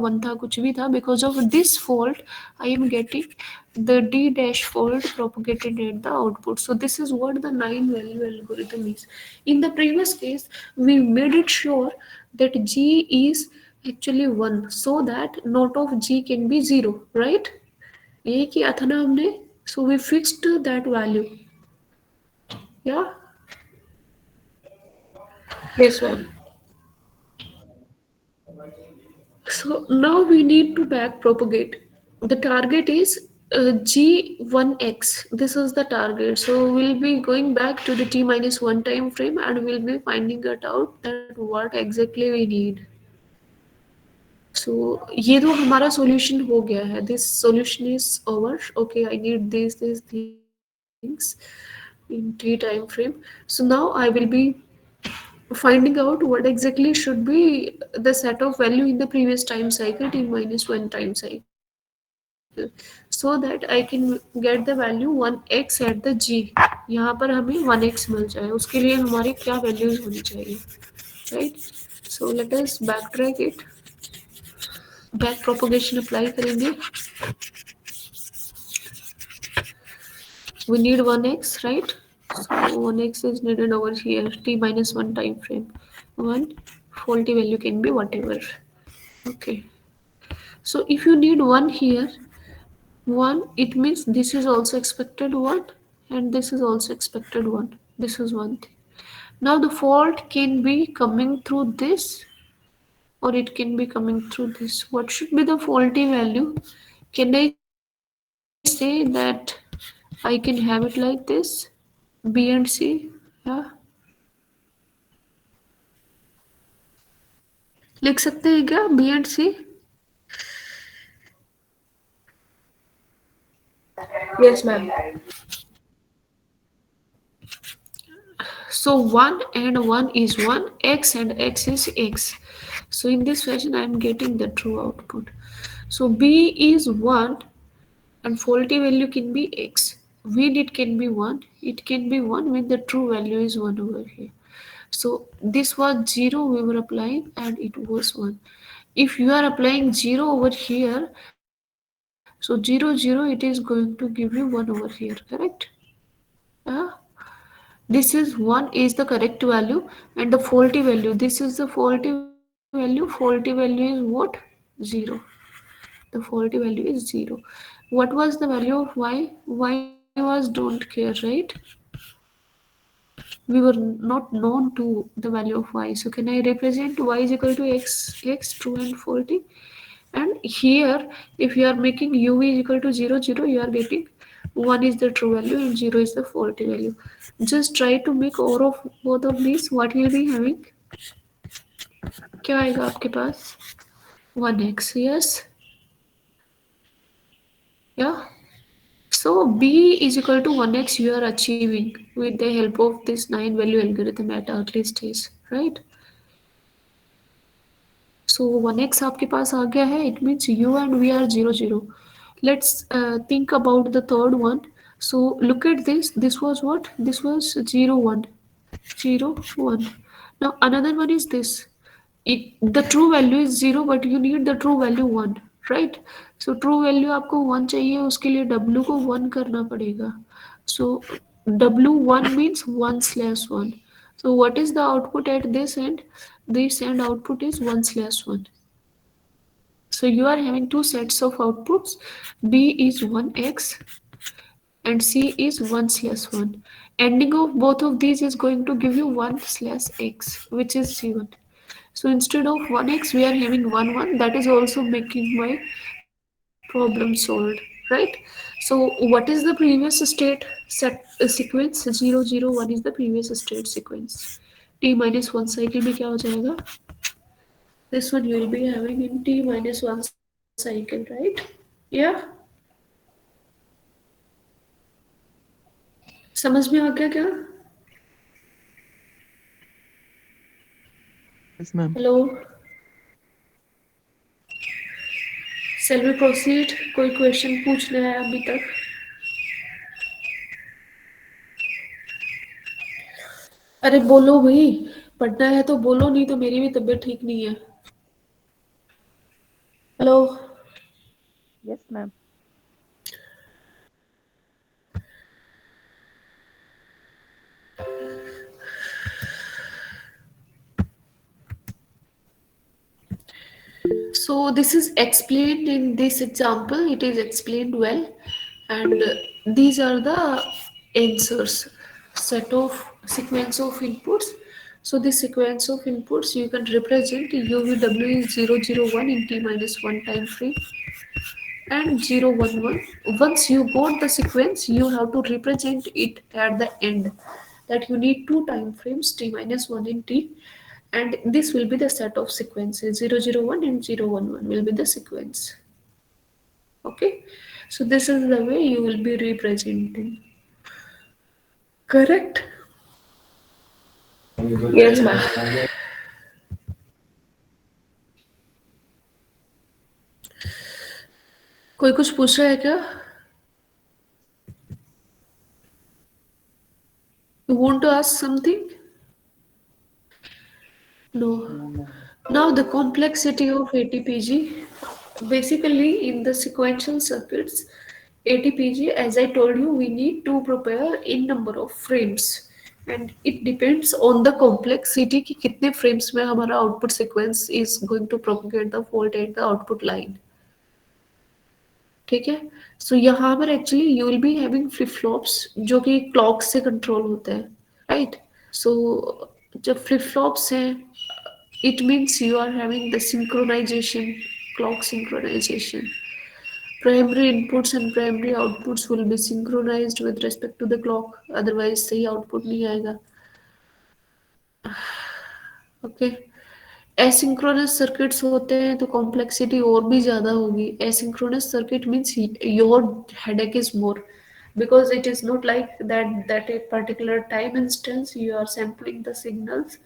1 था, कुछ भी था, because of this fault I am getting the d dash fault propagated at the output. So this is what the 9 value algorithm is. In the previous case we made it sure that g is actually 1 so that not of g can be 0, right? यही किया था ना हमने. So we fixed that value. Yeah. Yes, ma'am. So now we need to back propagate. The target is G1x. This is the target. So we'll be going back to the t minus 1 time frame and we'll be finding it out that what exactly we need. So ये तो हमारा solution हो गया है. This solution is over. Okay, I need these things in t time frame. So now I will be finding out what exactly should be the set of value in the previous time cycle t minus 1 time cycle, so that I can get the value 1x at the g. यहाँ पर हमें 1x मिल जाए, उसके लिए हमारी क्या values होनी चाहिए, right? So let us back track it. Back propagation apply करेंगे. We need 1x, right? So 1x is needed over here, t minus 1 time frame. 1 faulty value can be whatever. Okay. So if you need 1 here, 1, it means this is also expected 1 and this is also expected 1. This is one thing. Now the fault can be coming through this or it can be coming through this. What should be the faulty value? Can I say that I can have it like this? B and C? Yeah. लिख सकते हैं क्या B and C? Yes, ma'am. So 1 and 1 is 1, x and x is x. So in this fashion I am getting the true output. So B is 1 and faulty value can be x. When it can be 1, it can be 1 when the true value is 1 over here. So this was 0 we were applying and it was 1. If you are applying 0 over here, so 0 0 it is going to give you 1 over here, correct? Yeah. This is 1 is the correct value and the faulty value, this is the faulty value. Faulty value is what? 0. The faulty value is 0. What was the value of y was don't care, right? We were not known to the value of y, so can I represent y is equal to x true and faulty? And here if you are making u is equal to 0 0, you are getting 1 is the true value and 0 is the faulty value. Just try to make or of both of these. What will be having? क्या आएगा आपके पास? 1x. Yes. Yeah. So b is equal to 1x you are achieving with the help of this 9 value algorithm at early stage, right? So 1x आपके पास आ गया है. It means u and v are 0 0. Let's think about the third one. So look at this. This was what? This was 0 1. 0 1. Now another one is this. The true value is 0 but you need the true value 1, right? So true value आपको 1 चाहिए, उसके लिए w को 1 करना पड़ेगा. So w1 means 1 slash 1. So what is the output at this end? This end output is 1 slash 1. So you are having two sets of outputs. B is 1x and C is 1 slash 1. Ending of both of these is going to give you 1 slash x, which is C1. So instead of 1x, we are having 1 1. That is also making my problem solved, right? So what is the previous state set sequence? 0 0 1 is the previous state sequence. T minus 1 cycle में क्या हो जाएगा? This one you will be having in t minus 1 cycle, right? Yeah. समझ में आ गया क्या? Yes, ma'am. Hello. Shall we proceed? कोई question पूछना है अभी तक? अरे बोलो भाई, पढ़ना है तो बोलो, नहीं तो मेरी भी तबीयत ठीक नहीं है. Hello. Yes, ma'am. So this is explained in this example. It is explained well, and these are the answers. Set of sequence of inputs. So this sequence of inputs you can represent UVW is 001 in t minus 1 time frame and 011. Once you got the sequence, you have to represent it at the end. That you need two time frames t minus 1 in t, and this will be the set of sequences 001 and 011 will be the sequence. Okay, so this is the way you will be representing. Correct. Yes, ma'am. कोई कुछ पूछ रहा है क्या? You want to ask something? No. No, ma'am. Now the complexity of ATPG. Basically, in the sequential circuits, ATPG, as I told you, we need to prepare in number of frames, and it depends on the complexity कि कितने frames में हमारा output sequence is going to propagate the fault at the output line. ठीक है. So यहाँ पर actually you will be having flip flops जो कि clock से control होते हैं, right? So जब flip flops हैं, it means you are having the synchronization, clock synchronization. Primary inputs and primary outputs will be synchronized with respect to the clock, otherwise सही output नहीं आएगा. ओके. एसिंक्रोनस सर्किट्स होते हैं तो complexity और भी ज़्यादा होगी. Asynchronous circuit means your headache is more because it is not like that a particular time instance you are sampling the signals.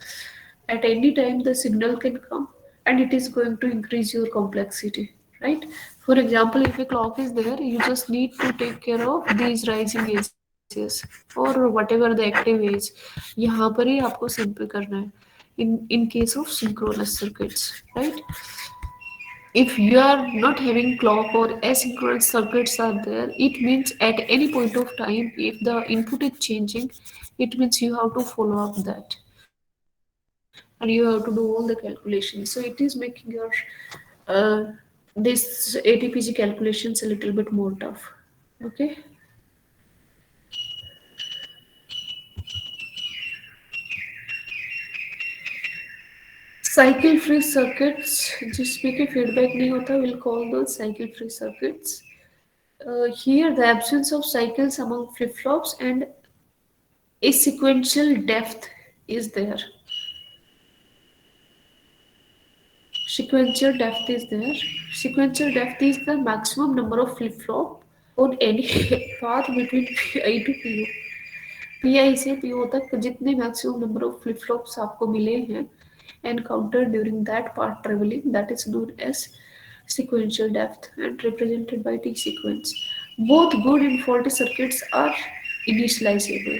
At any time the signal can come, and it is going to increase your complexity, right? For example, if a clock is there, you just need to take care of these rising edges or whatever the active is. यहाँ पर ही आपको sample करना है in case of synchronous circuits, right? If you are not having clock or asynchronous circuits are there, it means at any point of time if the input is changing, it means you have to follow up that, and you have to do all the calculations. So it is making your uh, this ATPG calculations a little bit more tough. Okay. Cycle free circuits जिसमें कि feedback नहीं होता, will call दो cycle free circuits. Here the absence of cycles among flip-flops and a sequential depth is there. Sequential depth is there. Sequential depth is the maximum number of flip-flop on any path between PI to PO. PI से PO तक जितने maximum number of flip-flops आपको मिले हैं encountered during that path traveling, that is known as sequential depth and represented by T sequence. Both good and faulty circuits are initializable.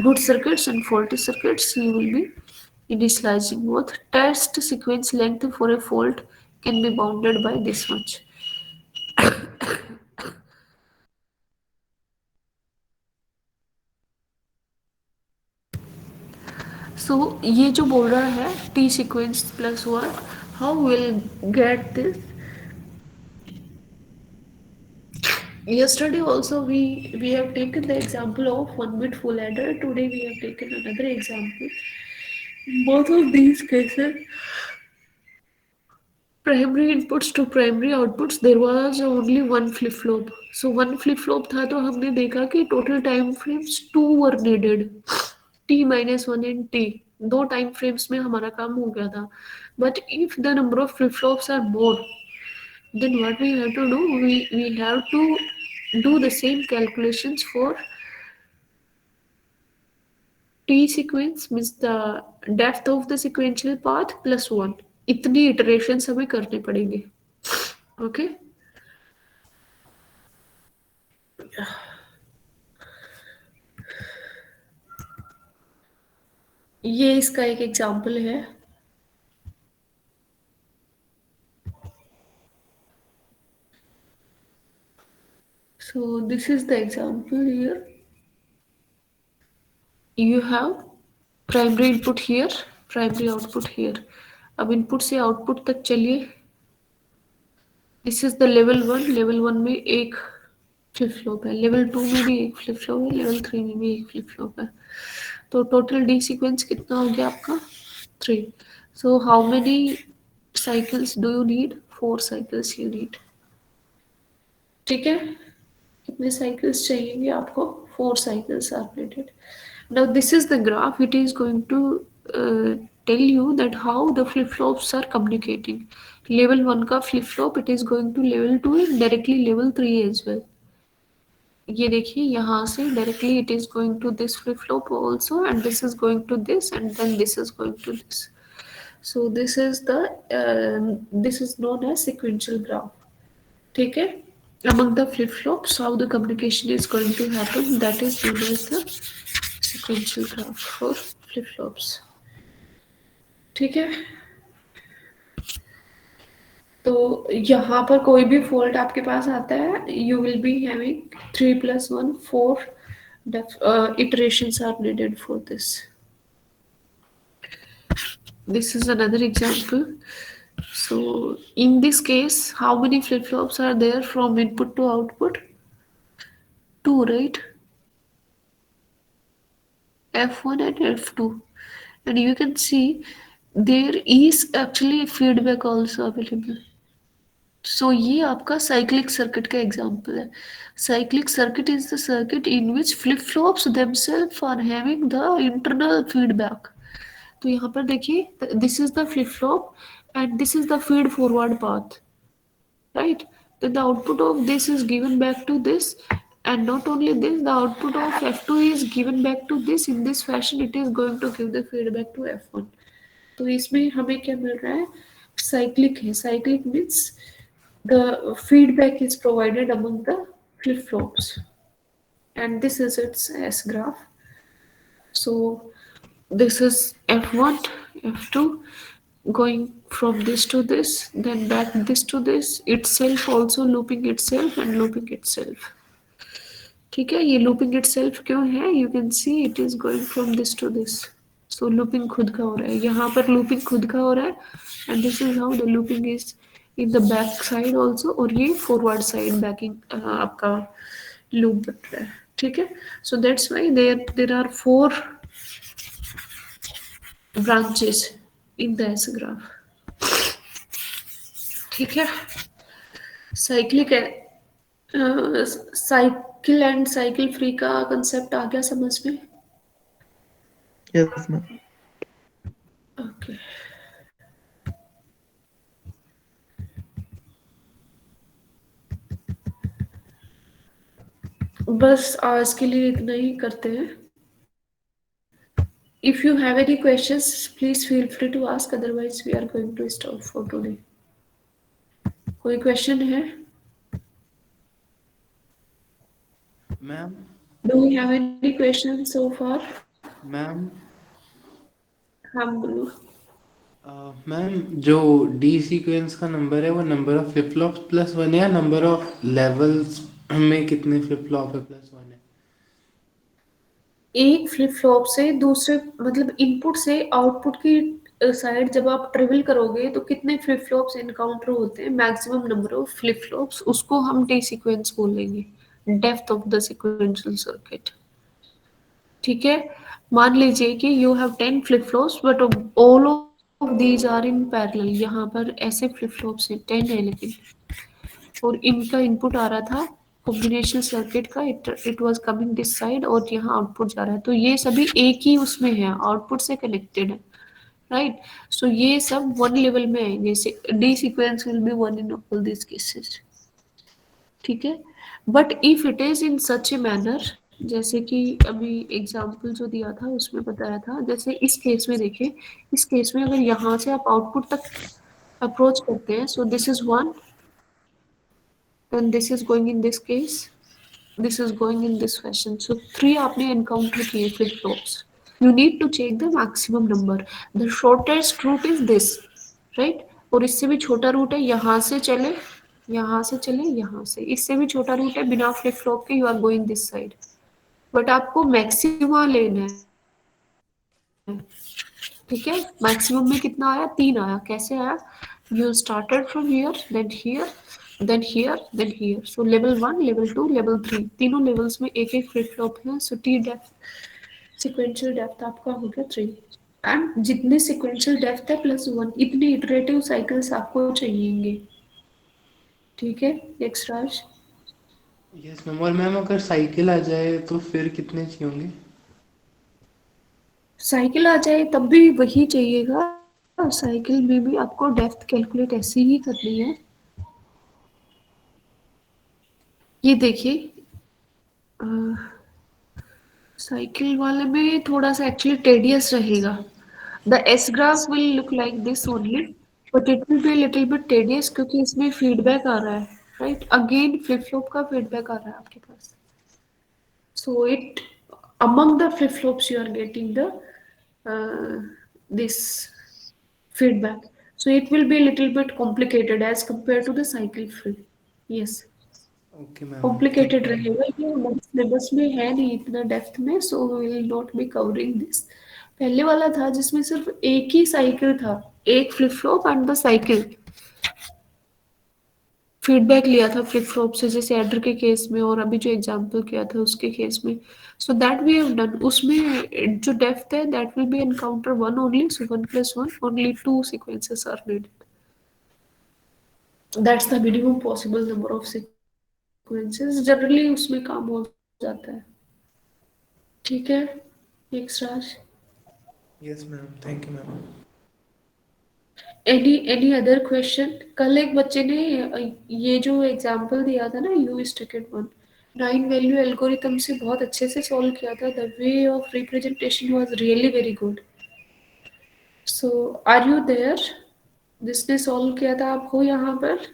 Good circuits and faulty circuits you will be initializing both. Test sequence length for a fault can be bounded by this much. So ये जो बोल रहा है T sequence plus one, how we'll get this? Yesterday also we have taken the example of one bit full adder. Today we have taken another example. In both of these cases, primary inputs to primary outputs, there was only one flip flop. So one flip flop था तो हमने देखा कि total time frames two were needed. T minus one and T. दो time frames में हमारा काम हो गया था. But if the number of flip flops are more, then what we have to do? We have to do the same calculations for T sequence means the depth of the sequential path plus one. इतनी iterations हमें करने पड़ेंगे. Okay. ये इसका एक example है. So this is the example here. You have primary input here, primary output here. अब input से आउटपुट तक चलिए. This is the level one में एक फ्लिप फ्लॉप है, लेवल टू में भी एक फ्लिप फ्लॉप है, लेवल थ्री में भी एक फ्लिप फ्लॉप है. तो टोटल डी सीक्वेंस कितना हो गया आपका? Three. So how many cycles do you need? Four cycles you need. ठीक है, कितने साइकिल्स चाहिए आपको? Four cycles are needed. Now this is the graph. It is going to uh, tell you that how the flip flops are communicating. Level one का flip flop it is going to level two and directly level three as well. ये देखिए यहाँ से directly it is going to this flip flop also and this is going to this and then this is going to this. So this is known as sequential graph. ठीक है, among the flip flops how the communication is going to happen, that is known as the sequential graph for flip flops. ठीक है, तो यहाँ पर कोई भी fault आपके पास आता है you will be having 3 + 1 4 iterations are needed for this. This is another example. So in this case how many flip flops are there from input to output? Two, right? F1 and F2, and you can see there is actually feedback also available. So ये आपका cyclic circuit का example है. Cyclic circuit is the circuit in which flip flops themselves are having the internal feedback. तो यहाँ पर देखिए this is the flip flop and this is the feed forward path, right? Then the output of this is given back to this, and not only this, the output of F2 is given back to this. In this fashion it is going to give the feedback to F1. तो इसमें हमें क्या मिल रहा है? Cyclic है. Cyclic means the feedback is provided among the flip flops, and this is its S graph. So this is F1, F2 going from this to this, then back this to this, itself also looping itself and looping itself. ठीक है, ये looping itself क्यों है? You can see it is going from this to this. So looping खुद का हो रहा है, यहाँ पर looping खुद का हो रहा है, and this is how the looping is in the back side also, और ये forward side backing आपका loop बन रहा है. ठीक है, so that's why there are four branches in the S graph. ठीक है, साइक्लिक है. साइकिल एंड साइकिल फ्री का कंसेप्ट आ गया समझ में? Yes, ma'am. ओके, बस आज के लिए इतना ही करते हैं. If you have any questions please feel free to ask, otherwise we are going to stop for today. कोई क्वेश्चन है? Ma'am do you have any question so far? Ma'am हाँ बोलो. मैम जो डी सीक्वेंस का number है वो number of flip flops plus one है या नंबर ऑफ लेवल्स में कितने फ्लिप फ्लॉप है प्लस वन है? एक फ्लिप फ्लॉप से दूसरे मतलब इनपुट से आउटपुट की साइड जब आप ट्रेवल करोगे तो कितने फ्लिप फ्लॉप्स एनकाउंटर होते हैं, maximum number of flip flops, उसको हम टी सीक्वेंस बोलेंगे, depth of the sequential circuit. ठीक है, मान लीजिए कि you have 10 flip flops but all of these are in parallel. यहाँ पर ऐसे फ्लिप फ्लॉप्स हैं 10 है लेकिन, और इनका इनपुट आ रहा था कॉम्बिनेशन सर्किट का, it was coming this side और यहाँ आउटपुट जा रहा है. तो ये सभी एक ही उसमें है, आउटपुट से कनेक्टेड है, राइट? सो ये सब वन लेवल में आएंगे. D sequence will be one in all this cases. ठीक है, but if it is in such a manner, जैसे कि अभी एग्जाम्पल जो दिया था उसमें बताया था, जैसे इस केस में देखिए, इस केस में अगर यहाँ से आप आउटपुट तक अप्रोच करते हैं, so this is one, then this is going in this case, this is going in this fashion. So three आपने encounter किए flip flops. You need to check the maximum number. The shortest route is this, right? और इससे भी छोटा route है, यहाँ से चले यहाँ से चले, यहाँ से, इससे भी छोटा रूट है बिना फ्लिप फ्लॉप के, you are going this side, but आपको मैक्सिमा लेना है। ठीक है, मैक्सिमम में कितना आया, 3 आया, कैसे आया, you started from here, then here, then here, then here, so level 1, level 2, level 3, तीनों लेवल्स में एक एक फ्लिप फ्लॉप है, so T depth, sequential depth आपका हो गया 3। एंड जितने सिक्वेंशियल डेप्थ है +1, इतने इटरेटिव साइकिल्स आपको चाहिएंगे। ठीक है, नेक्स्ट राज। यस मैम, और मैम अगर साइकिल आ जाए तो फिर कितने चाहिए होंगे? साइकिल आ जाए तब भी वही चाहिएगा, साइकिल में भी आपको डेप्थ कैलकुलेट ऐसे ही करनी है। ये देखिए, साइकिल वाले में थोड़ा सा एक्चुअली टेडियस रहेगा, the S graph will look like this only, but it will be little bit tedious क्योंकि इसमें फीडबैक आ रहा है, राइट, अगेन फ्लिप फ्लॉप का फीडबैक आ रहा है आपके पास, so it, among the flip flops you are getting the this feedback, so it will be a little bit complicated as compared to the cycle field. Yes, okay ma'am, thank complicated you ma'am. रहेगा, ये हमारे syllabus में है नहीं इतना depth में, so will not be covering this. पहले वाला था जिसमें सिर्फ एक ही साइकिल था, एक flip flop and the cycle, feedback लिया था फ्लिप फ्लॉप से, जैसे एडर के केस में और अभी जो एग्जांपल किया था उसके केस में, so that we have done, उसमें जो डेप्थ है that will be encounter 1 only, so 1 + 1 only 2 sequences are needed, that's the minimum possible number of sequences, generally उसमें काम हो जाता है। ठीक है, next Raj. Yes ma'am, thank you ma'am. Any other question? कल एक बच्चे ने ये जो एग्जांपल दिया था ना, you is ticket 1, 9 value algorithm से बहुत अच्छे से सॉल्व किया था, the way of representation was really very good, so are you there, जिसने सॉल्व किया था आप हो यहाँ पर?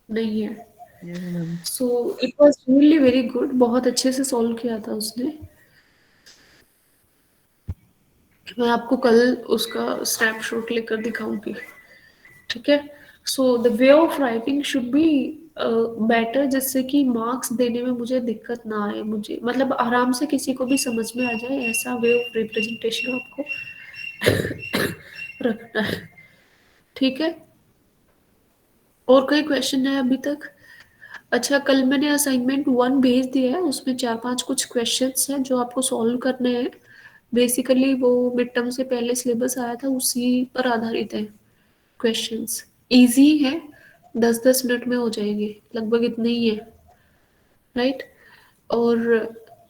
नहीं है, Yes, ma'am. So it was really very good, बहुत अच्छे से सॉल्व किया था उसने, मैं आपको कल उसका स्नैपशॉट लेकर दिखाऊंगी। ठीक है, so the way of writing should be better, जिससे कि मार्क्स देने में मुझे दिक्कत ना आए, मुझे मतलब आराम से किसी को भी समझ में आ जाए, ऐसा वे ऑफ रिप्रेजेंटेशन आपको रखना है। ठीक है, और कोई क्वेश्चन है अभी तक? अच्छा, कल मैंने असाइनमेंट 1 भेज दिया है, उसमें 4-5 कुछ क्वेश्चंस हैं जो आपको सॉल्व करने हैं, बेसिकली वो मिड टर्म से पहले सिलेबस आया था उसी पर आधारित है, क्वेश्चंस इजी है, 10-10 मिनट में हो जाएंगे, लगभग इतने ही है, राइट। और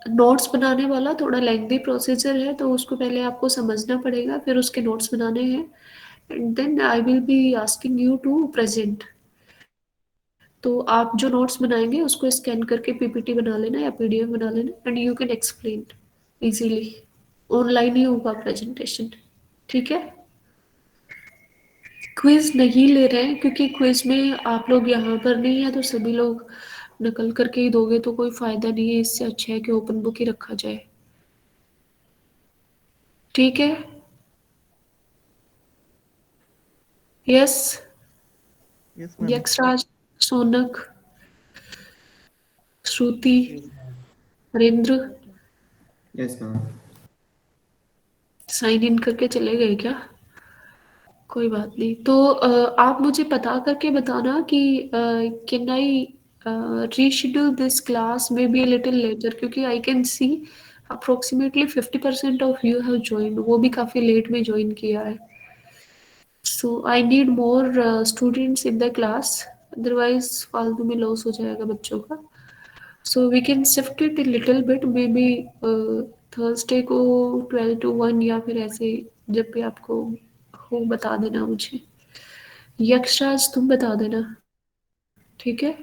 नोट्स बनाने वाला थोड़ा लेंथी प्रोसीजर है, तो उसको पहले आपको समझना पड़ेगा, फिर उसके नोट्स बनाने हैं, and then I will be asking you to present, तो आप जो नोट्स बनाएंगे उसको स्कैन करके पीपीटी बना लेना या पीडीएफ बना लेना, and you can explain easily, online ही होगा प्रेजेंटेशन। ठीक है, क्विज नहीं ले रहे हैं क्योंकि क्विज में आप लोग यहाँ पर नहीं है, तो सभी लोग नकल करके ही दोगे तो कोई फायदा नहीं है, इससे अच्छा है कि ओपन बुक ही रखा जाए। ठीक है, yes, Yes, ma'am. Yaksharaj, Sonak, Shruti, yes ma'am. Harendra, Yes, ma'am. Sign in करके चले गए क्या? कोई बात नहीं, तो आप मुझे पता करके बताना कि can I reschedule this class maybe a little later, क्योंकि I can see approximately 50% of you have join, वो भी काफ़ी लेट में ज्वाइन किया है, so I need more students in the class, otherwise फालतू में लॉस हो जाएगा बच्चों का, so we can shift it little bit, maybe Thursday को 12 to 1 या फिर ऐसे, जब भी आपको हो बता देना मुझे, यक्षराज तुम बता देना। ठीक है,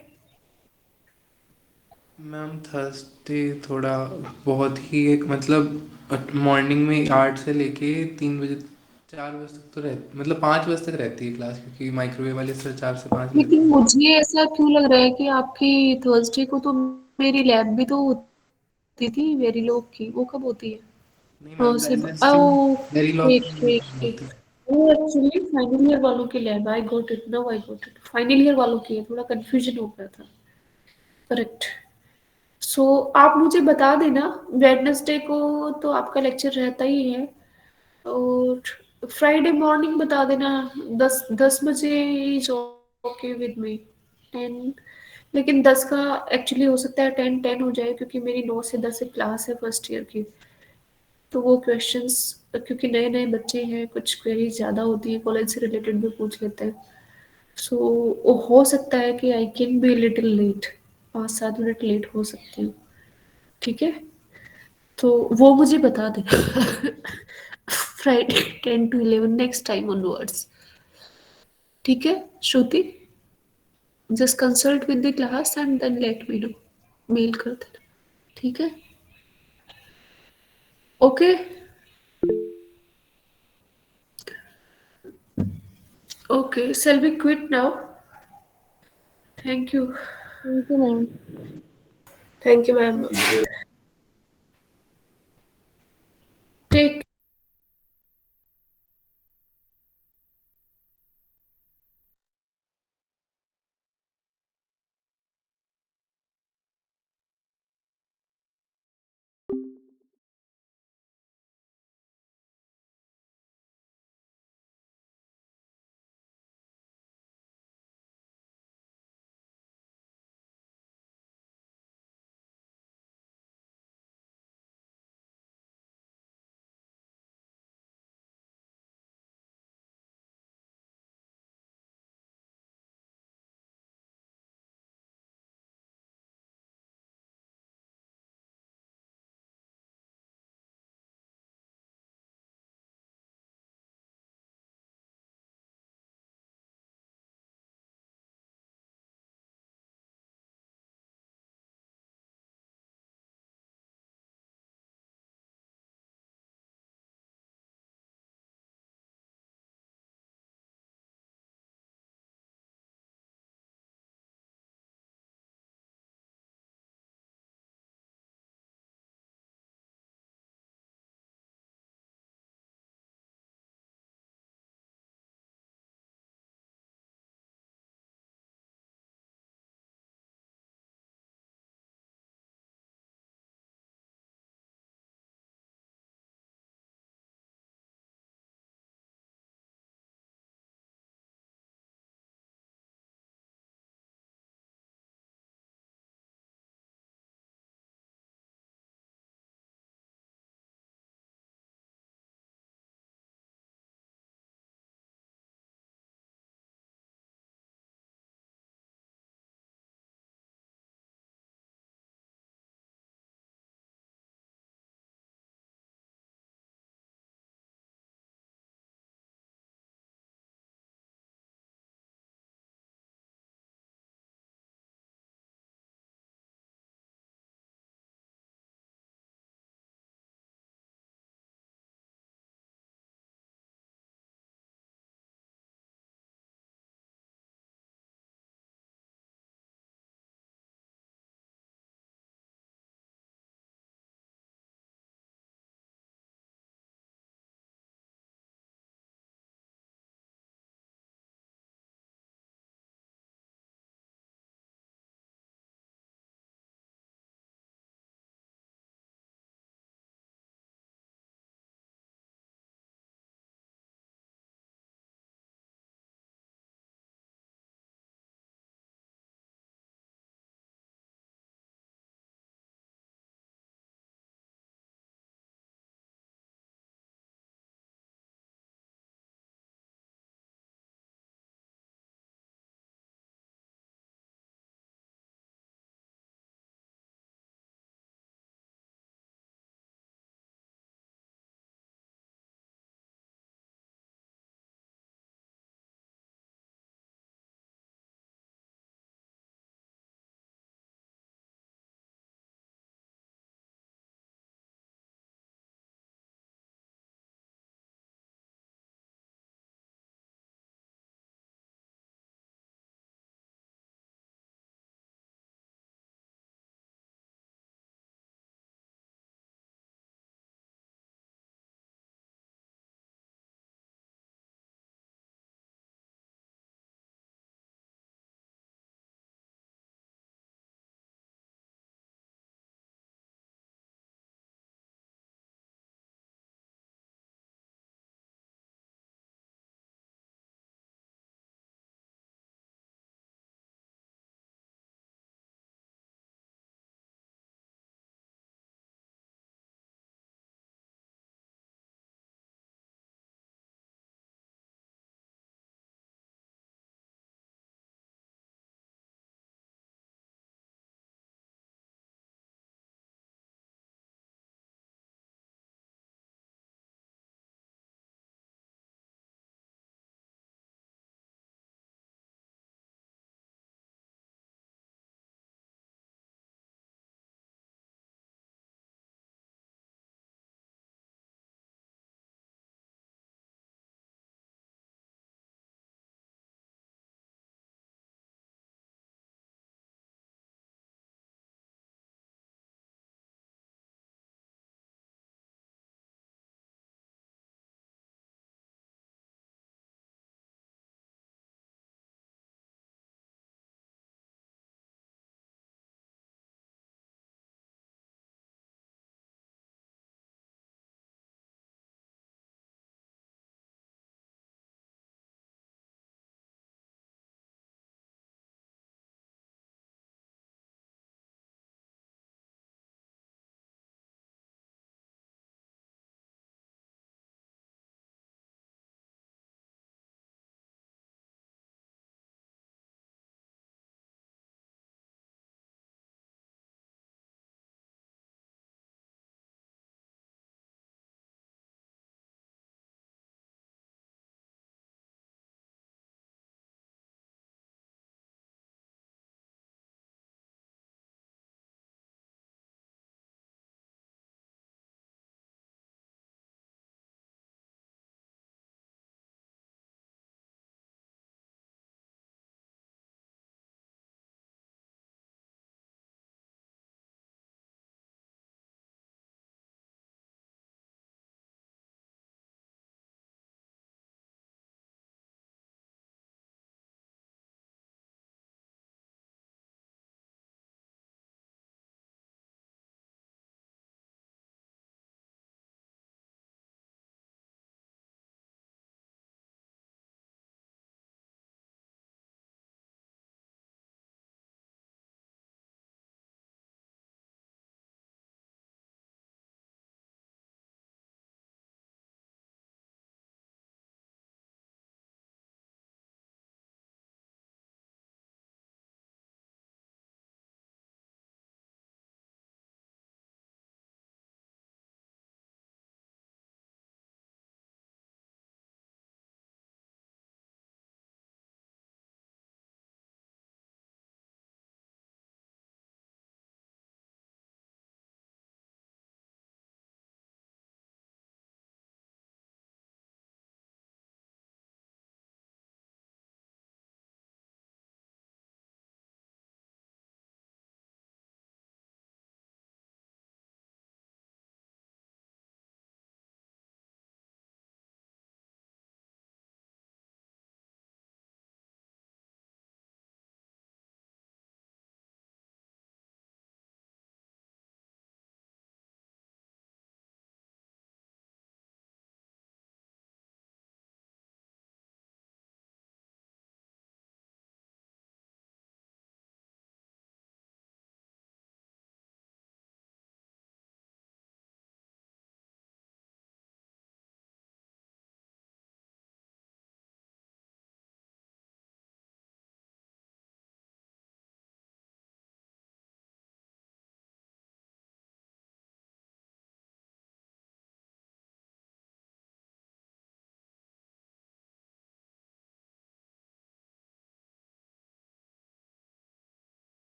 मैम थर्सडे थोड़ा बहुत ही एक मतलब मॉर्निंग में 8 से लेके 3 बजे, 4 बजे तक तो रहती, मतलब 5 बजे तक रहती है क्लास, क्योंकि माइक्रोवेव वाले सर 4 से 5 लेते लेकिन हैं। मुझे ऐसा क्यों लग रहा है कि आपकी थर्सडे को तो मेरी लैब भी तो होती थी वेरी लोग की, वो कब होती है? नहीं हाँ मैम, सिर्फ वेडनेसडे ओ, वेरी लॉग ठीक की ठीक ठीक, होती है। वो एक्चुअली फाइनल ईयर वालों के लिए, I got it, now I got it, final year वालों के लिए थोड़ा कंफ्यूजन हो गया था। करेक्ट। सो आप मुझे बता देना, वेडनेसडे को तो आपका लेक्चर रहता ही है, और फ्राइडे मॉर्निंग बता देना, 10 10 बजे इज ओके विद मी। 10, लेकिन 10 का एक्चुअली हो सकता है 10 10 हो जाए, क्योंकि मेरी 9 से 10 से क्लास है फर्स्ट ईयर की। तो वो क्वेश्चंस, क्योंकि नए नए बच्चे हैं, कुछ क्वेरीज ज़्यादा होती है, कॉलेज से रिलेटेड भी पूछ लेते हैं। सो वो हो सकता है कि I can be little late, 5 7 minute late हो सकती हूँ। ठीक है, तो वो मुझे बता देना Friday 10 to 11 next time onwards. ठीक है Shruti, just consult with the class and then let me know, mail कर देना। ठीक है, okay. Okay, shall we quit now? Thank you. Thank you, ma'am. Thank you, ma'am.